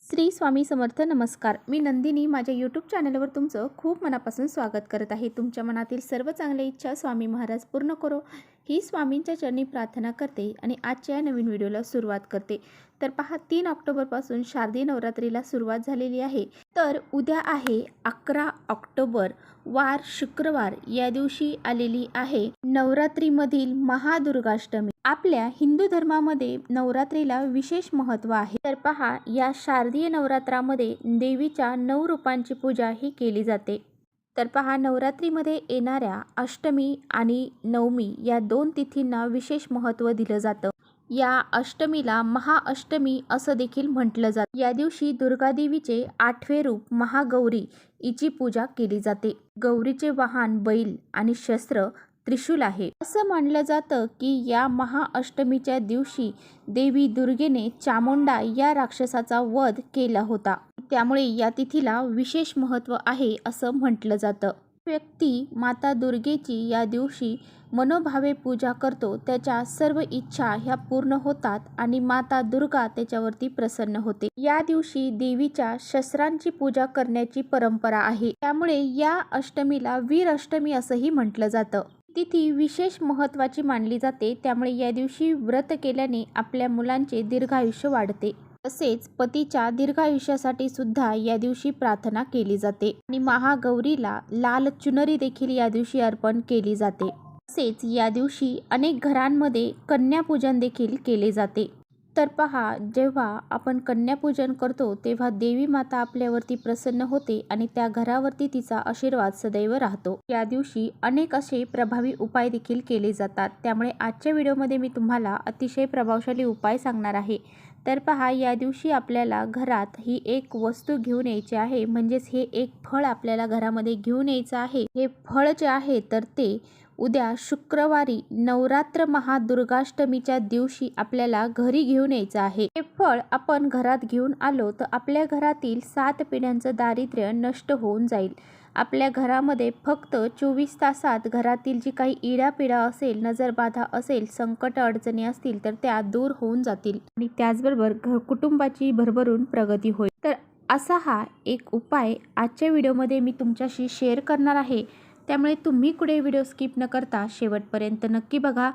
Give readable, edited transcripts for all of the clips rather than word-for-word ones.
श्री स्वामी समर्थ. नमस्कार. मी नंदिनी. माझ्या यूट्यूब चॅनलवर तुमचं खूप मनापासून स्वागत करत आहे. तुमच्या मनातील सर्व चांगल्या इच्छा स्वामी महाराज पूर्ण करो ही स्वामींच्या चरणी प्रार्थना करते आणि आजच्या नवीन व्हिडिओला सुरुवात करते. तर पहा, 3 ऑक्टोबरपासून शारदीय नवरात्रीला सुरुवात झालेली आहे. तर उद्या आहे 11 ऑक्टोबर, वार शुक्रवार. या दिवशी आलेली आहे नवरात्रीमधील महादुर्गाष्टमी. आपल्या हिंदू धर्मामध्ये नवरात्रीला विशेष महत्त्व आहे. तर पहा, या शारदीय नवरात्रामध्ये देवीच्या 9 रूपांची पूजा ही केली जाते. तर पहा, नवरात्रीमध्ये येणाऱ्या अष्टमी आणि नवमी या 2 तिथींना विशेष महत्त्व दिलं जातं. या अष्टमीला महाअष्टमी असं देखील म्हटलं जातं. या दिवशी दुर्गादेवीचे 8वे रूप महागौरी हिची पूजा केली जाते. गौरीचे वाहन बैल आणि शस्त्र त्रिशूल आहे. असं मानलं जातं की या महाअष्टमीच्या दिवशी देवी दुर्गेने चामुंडा या राक्षसाचा वध केला होता. त्यामुळे या तिथीला विशेष महत्त्व आहे असं म्हटलं जातं. व्यक्ती माता दुर्गेची या दिवशी मनोभावे पूजा करतो, त्याच्या सर्व इच्छा ह्या पूर्ण होतात आणि माता दुर्गा त्याच्यावरती प्रसन्न होते. या दिवशी देवीच्या शस्त्रांची पूजा करण्याची परंपरा आहे. त्यामुळे या अष्टमीला वीर अष्टमी असंही म्हटलं जातं. तिथी विशेष महत्त्वाची मानली जाते. त्यामुळे या दिवशी व्रत केल्याने आपल्या मुलांचे दीर्घायुष्य वाढते. तसेच पतीच्या दीर्घायुष्यासाठी सुद्धा या दिवशी प्रार्थना केली जाते आणि महागौरीला लाल चुनरी देखील या दिवशी अर्पण केली जाते. तसेच या दिवशी अनेक घरांमध्ये कन्यापूजन देखील केले जाते. तर पहा, जेव्हा आपण कन्यापूजन करतो तेव्हा देवी माता आपल्यावरती प्रसन्न होते आणि त्या घरावरती तिचा आशीर्वाद सदैव राहतो. या दिवशी अनेक असे प्रभावी उपाय देखील केले जातात. त्यामुळे आजच्या व्हिडिओमध्ये मी तुम्हाला अतिशय प्रभावशाली उपाय सांगणार आहे. तर पहा, या दिवशी आपल्याला घरात ही एक वस्तू घेऊन यायची आहे, म्हणजेच हे एक फळ आपल्याला घरामध्ये घेऊन यायचं आहे. हे फळ जे आहे तर ते उद्या शुक्रवारी नवरात्र महादुर्गाष्टमीच्या दिवशी आपल्याला घरी घेऊन यायचं आहे. हे फळ आपण घरात घेऊन आलो तर आपल्या घरातील 7 पिढ्यांचं दारिद्र्य नष्ट होऊन जाईल. आपल्या घरामध्ये फक्त 24 तासात घरातील जी काही इडापिडा असेल, नजरबाधा असेल, संकट अडचणी असतील तर त्या दूर होऊन जातील आणि त्याचबरोबर कुटुंबाची भरभरून प्रगती होईल. तर असा हा एक उपाय आजच्या व्हिडिओमध्ये मी तुमच्याशी शेअर करणार आहे. त्यामुळे तुम्ही कुठे व्हिडिओ स्किप न करता शेवटपर्यंत नक्की बघा,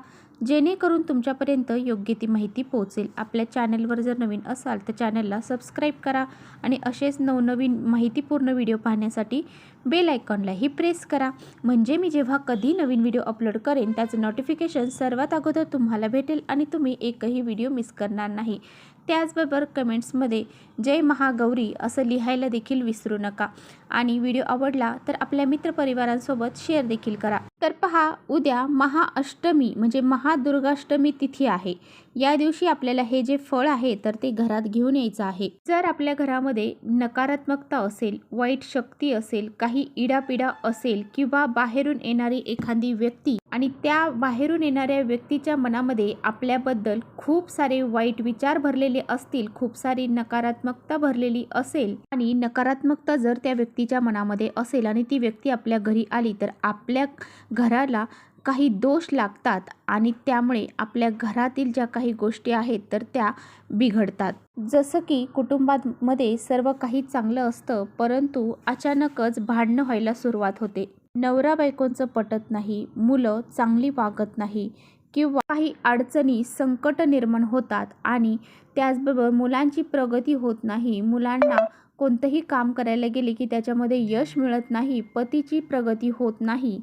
जेणेकरून तुमच्यापर्यंत योग्य ती माहिती पोहोचेल. आपल्या चॅनलवर जर नवीन असाल तर चॅनलला सबस्क्राईब करा आणि असेच नवनवीन माहितीपूर्ण व्हिडिओ पाहण्यासाठी बेल आयकॉनलाही प्रेस करा. म्हणजे मी जेव्हा कधी नवीन व्हिडिओ अपलोड करेन त्याचं नोटिफिकेशन सर्वात अगोदर तुम्हाला भेटेल आणि तुम्ही एकही व्हिडिओ मिस करणार नाही. त्याचबरोबर कमेंट्समध्ये जय महागौरी असं लिहायला देखील विसरू नका आणि व्हिडिओ आवडला तर आपल्या मित्रपरिवारांसोबत शेअर देखील करा. तर पहा, उद्या महाअष्टमी म्हणजे महादुर्गाष्टमी तिथी आहे. या दिवशी आपल्याला हे जे फळ आहे तर ते घरात घेऊन यायचं आहे. जर आपल्या घरामध्ये नकारात्मकता असेल, वाईट शक्ती असेल, काही इडापिडा असेल किंवा बाहेरून येणारी एखादी व्यक्ती आणि त्या बाहेरून येणाऱ्या व्यक्तीच्या मनामध्ये आपल्याबद्दल खूप सारे वाईट विचार भरलेले असतील, खूप सारी नकारात्मकता भरलेली असेल आणि नकारात्मकता जर त्या व्यक्तीच्या मनामध्ये असेल आणि ती व्यक्ती आपल्या घरी आली तर आपल्या घराला काही दोष लागतात आणि त्यामुळे आपल्या घरातील ज्या काही गोष्टी आहेत तर त्या बिघडतात. जसं की कुटुंबामध्ये सर्व काही चांगलं असतं, परंतु अचानकच भांडणं व्हायला सुरुवात होते. नवरा बायकोंचं पटत नाही, मुलं चांगली वागत नाही किंवा काही अडचणी संकट निर्माण होतात आणि त्याचबरोबर मुलांची प्रगती होत नाही. मुलांना कोणतंही काम करायला गेले की त्याच्यामध्ये यश मिळत नाही, पतीची प्रगती होत नाही.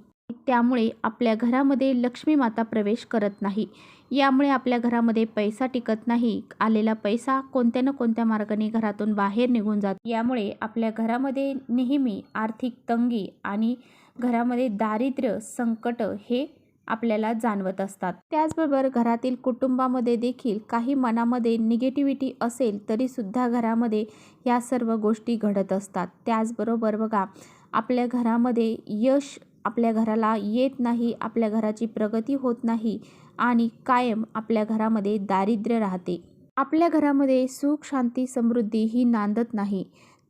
त्यामुळे आपल्या घरामध्ये लक्ष्मी माता प्रवेश करत नाही. यामुळे आपल्या घरामध्ये पैसा टिकत नाही. आलेला पैसा कोणत्या ना कोणत्या मार्गाने घरातून बाहेर निघून जातो. यामुळे आपल्या घरामध्ये नेहमी आर्थिक तंगी आणि घरामध्ये दारिद्र्य, संकट हे आपल्याला जाणवत असतात. त्याचबरोबर घरातील कुटुंबामध्ये देखील काही मनामध्ये निगेटिव्हिटी असेल तरी सुद्धा घरामध्ये या सर्व गोष्टी घडत असतात. त्याचबरोबर बघा, आपल्या घरामध्ये यश आपल्या घराला येत नाही, आपल्या घराची प्रगती होत नाही आणि कायम आपल्या घरामध्ये दारिद्र्य राहते. आपल्या घरामध्ये सुख, शांती, समृद्धी ही नांदत नाही.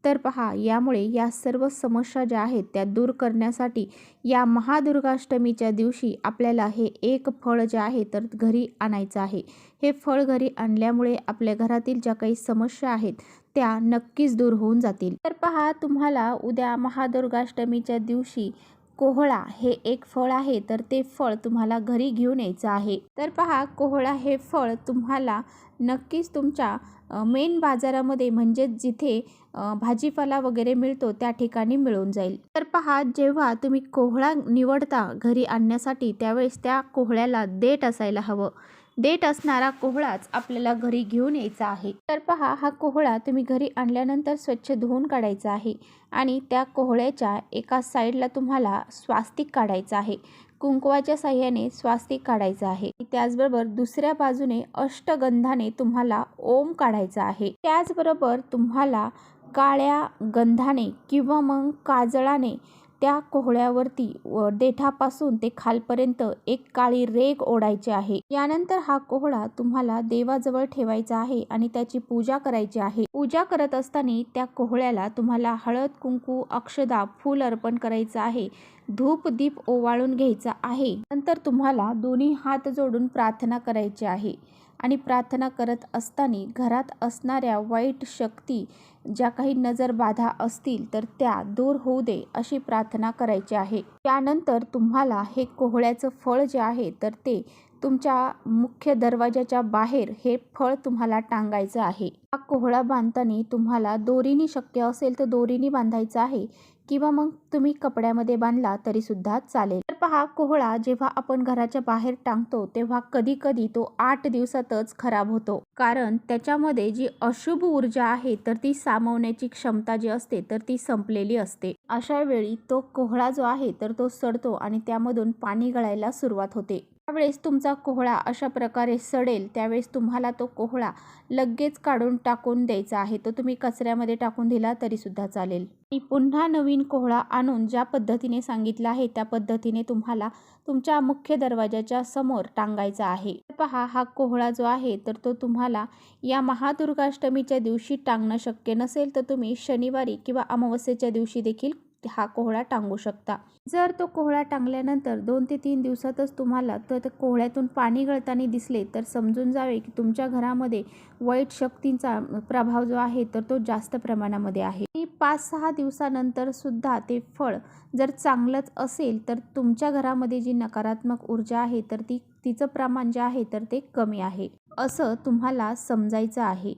तर पहा, यामुळे या सर्व समस्या ज्या आहेत त्या दूर करण्यासाठी या महादुर्गाष्टमीच्या दिवशी आपल्याला हे एक फळ जे आहे तर घरी आणायचं आहे. हे फळ घरी आणल्यामुळे आपल्या घरातील ज्या काही समस्या आहेत त्या नक्कीच दूर होऊन जातील. तर पहा, तुम्हाला उद्या महादुर्गाष्टमीच्या दिवशी कोहळा हे एक फळ आहे, तर ते फळ तुम्हाला घरी घेऊन यायचं आहे. तर पहा, कोहळा हे फळ तुम्हाला नक्कीच तुमच्या मेन बाजारामध्ये म्हणजे जिथे भाजीपाला वगैरे मिळतो त्या ठिकाणी मिळून जाईल. तर पहा, जेव्हा तुम्ही कोहळा निवडता घरी आणण्यासाठी त्यावेळेस त्या कोहळ्याला देठ असायला हवं. देठ असणारा कोहळाच आपल्याला घरी घेऊन यायचा आहे. तर पहा, हा कोहळा तुम्ही घरी आणल्यानंतर स्वच्छ धुवून काढायचा आहे आणि त्या कोहळ्याच्या एका साईडला तुम्हाला स्वास्तिक काढायचं आहे. कुंकवाच्या साह्याने स्वास्तिक काढायचं आहे. त्याचबरोबर दुसऱ्या बाजूने अष्टगंधाने तुम्हाला ओम काढायचा आहे. त्याचबरोबर तुम्हाला काळ्या गंधाने किंवा मग काजळाने त्या कोहळ्यावरती देठापासून ते खालपर्यंत एक काळी रेघ ओढायची आहे. यानंतर हा कोहळा तुम्हाला देवाजवळ ठेवायचा आहे आणि त्याची पूजा करायची आहे. पूजा करत असताना त्या कोहळ्याला तुम्हाला हळद, कुंकू, अक्षदा, फूल अर्पण करायचं आहे. धूप दीप ओवाळून घ्यायचा आहे. नंतर तुम्हाला दोन्ही हात जोडून प्रार्थना करायची आहे आणि प्रार्थना करत असताना घरात असणाऱ्या वाईट शक्ती ज्या काही नजर बाधा असतील तर त्या दूर होऊ दे अशी प्रार्थना करायची आहे. त्यानंतर तुम्हाला हे कोहळ्याचं फळ जे आहे तर ते तुमच्या मुख्य दरवाजाच्या बाहेर हे फळ तुम्हाला टांगायचं आहे. हा कोहळा बांधताना तुम्हाला दोरीने शक्य असेल तर दोरीने बांधायचा आहे किंवा मग तुम्ही कपड्यामध्ये बांधला तरी सुद्धा चालेल. तर पहा, कोहळा जेव्हा आपण घराच्या बाहेर टांगतो तेव्हा कधी कधी तो 8 दिवसातच खराब होतो, कारण त्याच्यामध्ये जी अशुभ ऊर्जा आहे तर ती सामावण्याची क्षमता जी असते तर ती संपलेली असते. अशा वेळी तो कोहळा जो आहे तर तो सडतो आणि त्यामधून पाणी गळायला सुरुवात होते. त्यावेळेस तुमचा कोहळा अशा प्रकारे सडेल त्यावेळेस तुम्हाला तो कोहळा लगेच काढून टाकून द्यायचा आहे. तो तुम्ही कचऱ्यामध्ये टाकून दिला तरी सुद्धा चालेल. आणि पुन्हा नवीन कोहळा आणून ज्या पद्धतीने सांगितलं आहे त्या पद्धतीने तुम्हाला तुमच्या मुख्य दरवाजाच्या समोर टांगायचा आहे. पहा, हा कोहळा जो आहे तर तो तुम्हाला या महादुर्गाष्टमीच्या दिवशी टांगणं शक्य नसेल तर तुम्ही शनिवारी किंवा अमावस्येच्या दिवशी देखील हा कोहळा टांगू शकता. जर तो कोहळा टांगल्यानंतर 2 ते 3 दिवसातच तुम्हाला तर कोहळ्यातून पाणी गळताना दिसले तर समजून जावे की तुमच्या घरामध्ये वाईट शक्तींचा प्रभाव जो आहे तर तो जास्त प्रमाणामध्ये आहे. 5-6 दिवसानंतर सुद्धा ते फळ जर चांगलंच असेल तर तुमच्या घरामध्ये जी नकारात्मक ऊर्जा आहे तर तिचं प्रमाण जे आहे तर ते कमी आहे असं तुम्हाला समजायचं आहे.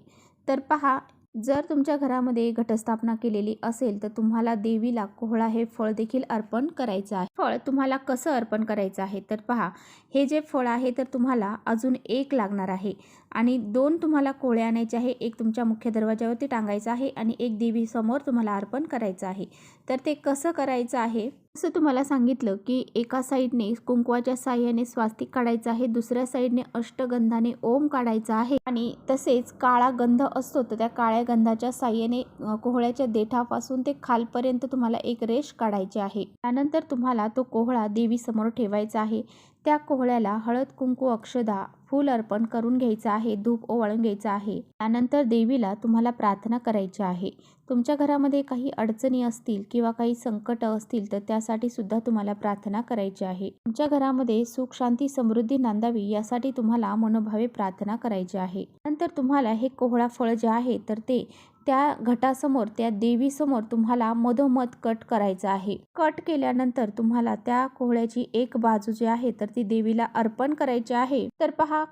तर पहा, जर तुमच्या घरामध्ये घटस्थापना केलेली असेल तर तुम्हाला देवीला कोहळा हे फळ देखील अर्पण करायचं आहे. फळ तुम्हाला कसं अर्पण करायचं आहे तर पहा, हे जे फळ आहे तर तुम्हाला अजून 1 लागणार आहे आणि 2 तुम्हाला कोहळे आणायचे आहे. 1 तुमच्या मुख्य दरवाजावरती टांगायचं आहे आणि 1 देवीसमोर तुम्हाला अर्पण करायचं आहे. तर ते कसं करायचं आहे असं तुम्हाला सांगितलं की एका साईडने कुंकवाच्या साह्याने स्वास्तिक काढायचं आहे, दुसऱ्या साईडने अष्टगंधाने ओम काढायचा आहे आणि तसेच काळा गंध असतो तर त्या काळ्या गंधाच्या साह्याने कोहळ्याच्या देठापासून ते खालपर्यंत तुम्हाला एक रेष काढायची आहे. त्यानंतर तुम्हाला तो कोहळा देवीसमोर ठेवायचा आहे. त्या कोहळ्याला हळद, कुंकू, अक्षदा, फूल अर्पण करून घ्यायचं आहे, धूप ओवाळून घ्यायचं आहे. त्यानंतर देवीला तुम्हाला प्रार्थना करायची आहे. तुमच्या घरामध्ये काही अडचणी असतील किंवा काही संकट असतील तर त्यासाठी सुद्धा तुम्हाला प्रार्थना करायची आहे. तुमच्या घरामध्ये सुख, शांती, समृद्धी नांदावी यासाठी तुम्हाला मनोभावे प्रार्थना करायची आहे. नंतर तुम्हाला हे कोहळा फळ जे आहे तर ते त्या घटासमोर त्या देवीसमोर तुम्हाला मधोमध कट करायचं आहे. कट केल्यानंतर तुम्हाला त्या कोहळ्याची एक बाजू जी आहे तर ती देवीला अर्पण करायची आहे. तर पहा,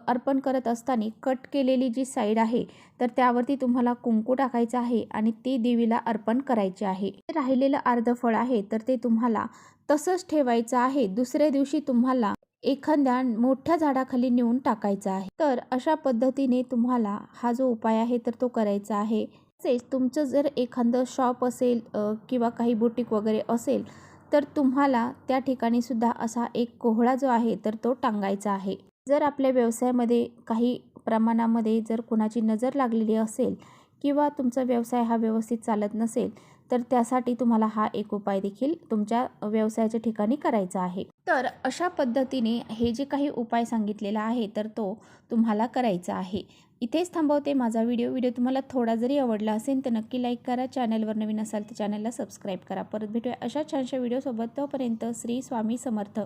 अर्पण करत असताना कट केलेली जी साईड आहे तर त्यावरती तुम्हाला कुंकू टाकायचं आहे आणि ते देवीला अर्पण करायचे आहे. राहिलेलं अर्ध फळ आहे तर ते तुम्हाला तसंच ठेवायचं आहे. दुसऱ्या दिवशी तुम्हाला एखाद्या मोठ्या झाडाखाली नेऊन टाकायचा आहे. तर अशा पद्धतीने तुम्हाला हा जो उपाय आहे तर तो करायचा आहे. तसेच तुमचं जर एखादं शॉप असेल किंवा काही बुटीक वगैरे असेल तर तुम्हाला त्या ठिकाणी सुद्धा असा एक कोहळा जो आहे तर तो टांगायचा आहे. जर आपल्या व्यवसायामध्ये काही प्रमाणामध्ये जर कोणाची नजर लागलेली असेल किंवा तुमचा व्यवसाय हा व्यवस्थित चालत नसेल तर त्यासाठी तुम्हाला हा एक उपाय देखील तुमच्या व्यवसायाच्या ठिकाणी करायचा आहे. तर अशा पद्धतीने हे जे काही उपाय सांगितलेला आहे तर तो तुम्हाला करायचा आहे. इथेच थांबवते माझा व्हिडिओ तुम्हाला थोडा जरी आवडला असेल तर नक्की लाईक करा. चॅनलवर नवीन असाल तर चॅनलला सबस्क्राईब करा. परत भेटूया अशा छानशा व्हिडिओसोबत. तोपर्यंत श्री स्वामी समर्थ.